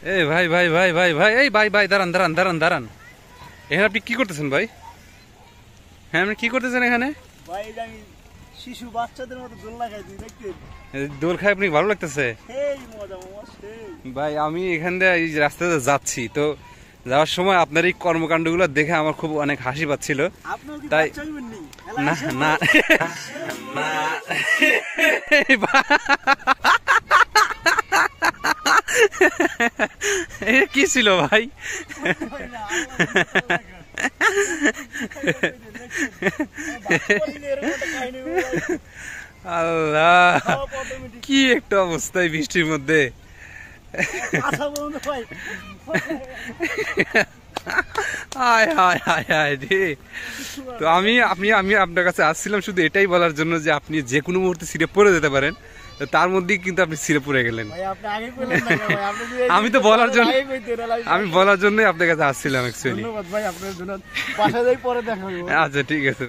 এই ভাই ভাই ভাই ভাই ভাই, এই ভাই ভাই, দাঁড়ান দাঁড়ান দাঁড়ান দাঁড়ান। এখানে আপনি কি করতেছেন ভাই? হ্যাঁ, আপনি কি করতেছেন এখানে? ভাই এটা আমি শিশু বাচ্চাদের মতো দোলনা খাইছি দেখতে। দোল খাই আপনি ভালো লাগতেছে? সেই মজা মামা সেই। ভাই আমি এখান দিয়ে এই রাস্তাতে যাচ্ছি, তো যাওয়ার সময় আপনার এই কর্মকাণ্ডগুলো দেখে আমার খুব অনেক হাসি পাচ্ছিল। আপনিও কি তাই বাচ্চা হইবেন নি? না না না, এটা কি ছিল ভাই? আল্লাহ, কি একটা অবস্থায় বৃষ্টির মধ্যে। হায় হায় হায় হায় রে। তো আমি আপনার কাছে আসছিলাম শুধু এটাই বলার জন্য যে আপনি যে কোনো মুহূর্তে ছিঁড়ে পড়ে যেতে পারেন, তার মধ্যেই কিন্তু আপনি ছিঁড়ে পড়ে গেলেন। আমি তো বলার জন্য, আমি বলার জন্যই আপনার কাছে আসছিলাম অ্যাকচুয়ালি। ধন্যবাদ ভাই, আপনার জন্য বাসা যাই পরে দেখা হবে। আচ্ছা ঠিক আছে।